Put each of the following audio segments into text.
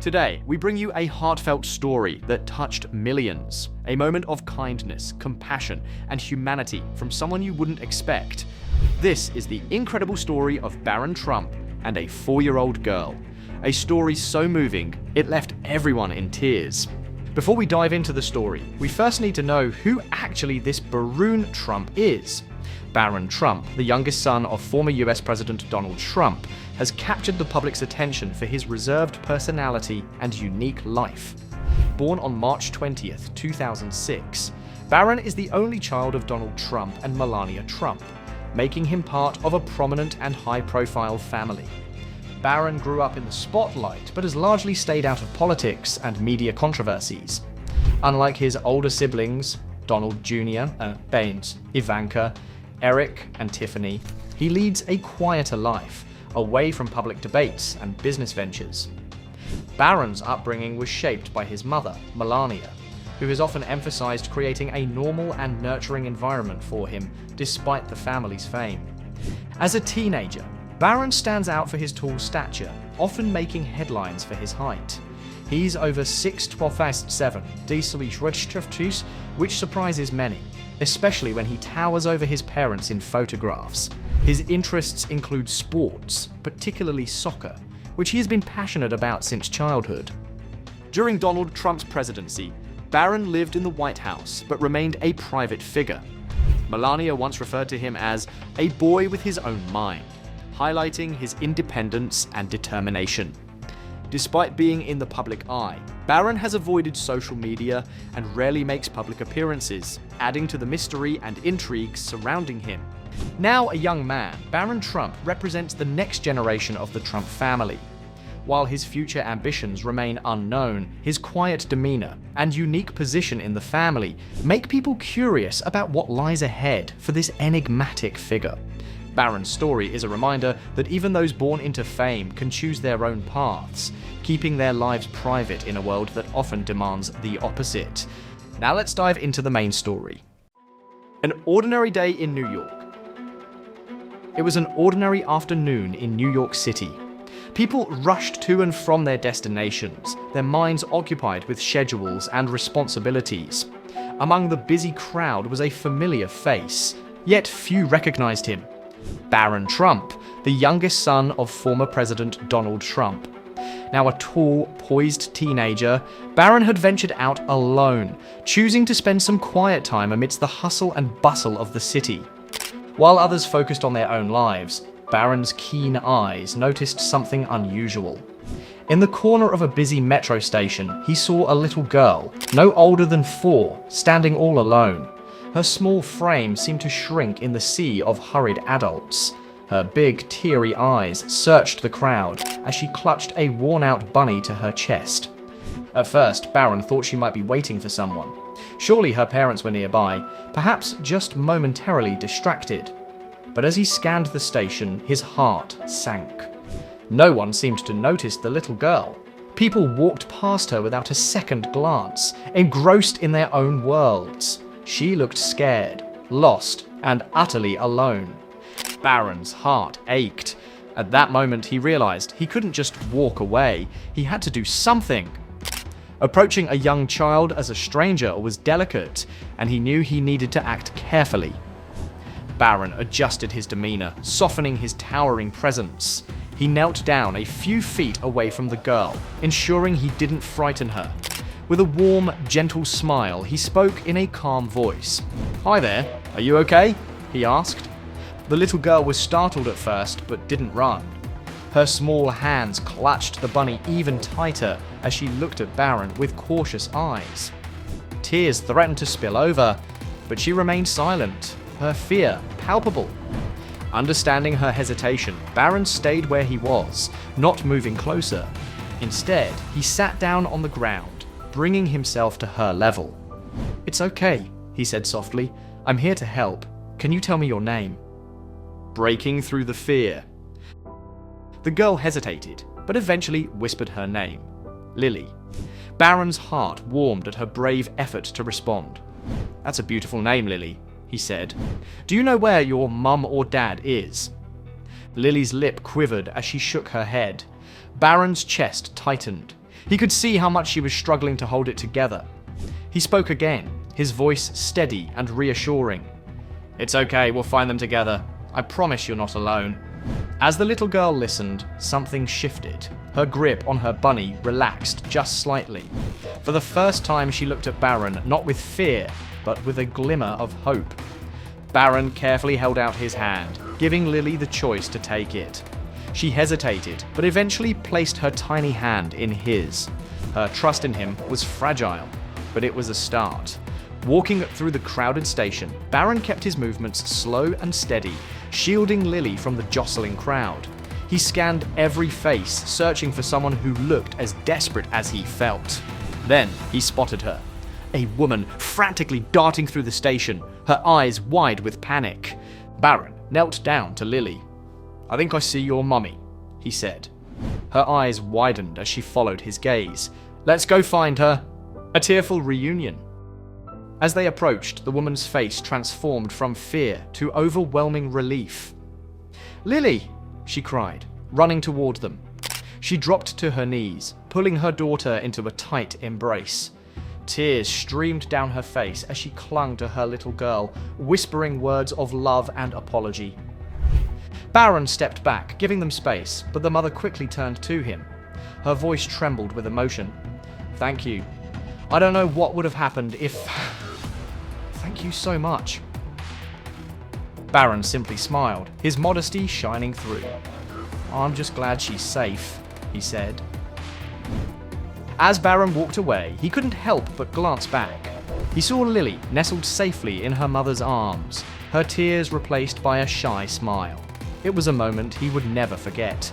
Today, we bring you a heartfelt story that touched millions. A moment of kindness, compassion, and humanity from someone you wouldn't expect. This is the incredible story of Barron Trump and a 4-year-old girl. A story so moving, it left everyone in tears. Before we dive into the story, we first need to know who actually this Barron Trump is. Barron Trump, the youngest son of former US President Donald Trump, has captured the public's attention for his reserved personality and unique life. Born on March 20th, 2006, Barron is the only child of Donald Trump and Melania Trump, making him part of a prominent and high-profile family. Barron grew up in the spotlight, but has largely stayed out of politics and media controversies. Unlike his older siblings, Donald Jr., Baines, Ivanka, Eric, and Tiffany, he leads a quieter life, away from public debates and business ventures. Barron's upbringing was shaped by his mother, Melania, who has often emphasized creating a normal and nurturing environment for him, despite the family's fame. As a teenager, Barron stands out for his tall stature, often making headlines for his height. He's over 6'7", which surprises many, especially when he towers over his parents in photographs. His interests include sports, particularly soccer, which he has been passionate about since childhood. During Donald Trump's presidency, Barron lived in the White House but remained a private figure. Melania once referred to him as a boy with his own mind, highlighting his independence and determination. Despite being in the public eye, Barron has avoided social media and rarely makes public appearances, adding to the mystery and intrigue surrounding him. Now a young man, Barron Trump represents the next generation of the Trump family. While his future ambitions remain unknown, his quiet demeanor and unique position in the family make people curious about what lies ahead for this enigmatic figure. Barron's story is a reminder that even those born into fame can choose their own paths, keeping their lives private in a world that often demands the opposite. Now let's dive into the main story. An ordinary day in New York. It was an ordinary afternoon in New York City. People rushed to and from their destinations, their minds occupied with schedules and responsibilities. Among the busy crowd was a familiar face, yet few recognized him. Barron Trump, the youngest son of former President Donald Trump. Now a tall, poised teenager, Barron had ventured out alone, choosing to spend some quiet time amidst the hustle and bustle of the city. While others focused on their own lives, Barron's keen eyes noticed something unusual. In the corner of a busy metro station, he saw a little girl, no older than 4, standing all alone. Her small frame seemed to shrink in the sea of hurried adults. Her big, teary eyes searched the crowd as she clutched a worn-out bunny to her chest. At first, Barron thought she might be waiting for someone. Surely her parents were nearby, perhaps just momentarily distracted. But as he scanned the station, his heart sank. No one seemed to notice the little girl. People walked past her without a second glance, engrossed in their own worlds. She looked scared, lost, and utterly alone. Barron's heart ached. At that moment, he realized he couldn't just walk away. He had to do something. Approaching a young child as a stranger was delicate, and he knew he needed to act carefully. Barron adjusted his demeanor, softening his towering presence. He knelt down a few feet away from the girl, ensuring he didn't frighten her. With a warm, gentle smile, he spoke in a calm voice. "Hi there, are you okay?" he asked. The little girl was startled at first, but didn't run. Her small hands clutched the bunny even tighter as she looked at Barron with cautious eyes. Tears threatened to spill over, but she remained silent, her fear palpable. Understanding her hesitation, Barron stayed where he was, not moving closer. Instead, he sat down on the ground, bringing himself to her level. "It's okay," he said softly. "I'm here to help. Can you tell me your name?" Breaking through the fear. The girl hesitated, but eventually whispered her name. Lily. Barron's heart warmed at her brave effort to respond. "That's a beautiful name, Lily," he said. "Do you know where your mum or dad is?" Lily's lip quivered as she shook her head. Barron's chest tightened. He could see how much she was struggling to hold it together. He spoke again, his voice steady and reassuring. "It's okay, we'll find them together. I promise you're not alone." As the little girl listened, something shifted. Her grip on her bunny relaxed just slightly. For the first time, she looked at Barron not with fear, but with a glimmer of hope. Barron carefully held out his hand, giving Lily the choice to take it. She hesitated, but eventually placed her tiny hand in his. Her trust in him was fragile, but it was a start. Walking through the crowded station, Barron kept his movements slow and steady, shielding Lily from the jostling crowd. He scanned every face, searching for someone who looked as desperate as he felt. Then he spotted her. A woman frantically darting through the station, her eyes wide with panic. Barron knelt down to Lily. "I think I see your mummy," he said. Her eyes widened as she followed his gaze. "Let's go find her." A tearful reunion. As they approached, the woman's face transformed from fear to overwhelming relief. "Lily!" she cried, running toward them. She dropped to her knees, pulling her daughter into a tight embrace. Tears streamed down her face as she clung to her little girl, whispering words of love and apology. Barron stepped back, giving them space, but the mother quickly turned to him. Her voice trembled with emotion. "Thank you. I don't know what would have happened if... Thank you so much." Barron simply smiled, his modesty shining through. "I'm just glad she's safe," he said. As Barron walked away, he couldn't help but glance back. He saw Lily nestled safely in her mother's arms, her tears replaced by a shy smile. It was a moment he would never forget.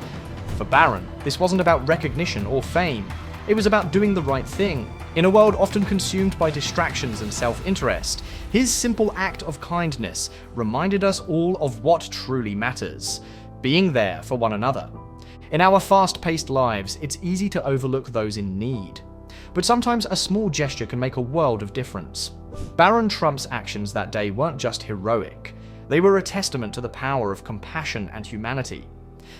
For Barron, this wasn't about recognition or fame. It was about doing the right thing. In a world often consumed by distractions and self-interest, his simple act of kindness reminded us all of what truly matters: being there for one another. In our fast-paced lives, it's easy to overlook those in need. But sometimes a small gesture can make a world of difference. Barron Trump's actions that day weren't just heroic. They were a testament to the power of compassion and humanity.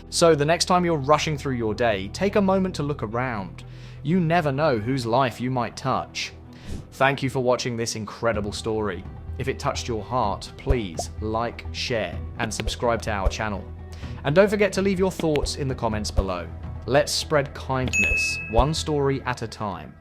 So the next time you're rushing through your day, take a moment to look around. You never know whose life you might touch. Thank you for watching this incredible story. If it touched your heart, please like, share, and subscribe to our channel. And don't forget to leave your thoughts in the comments below. Let's spread kindness, one story at a time.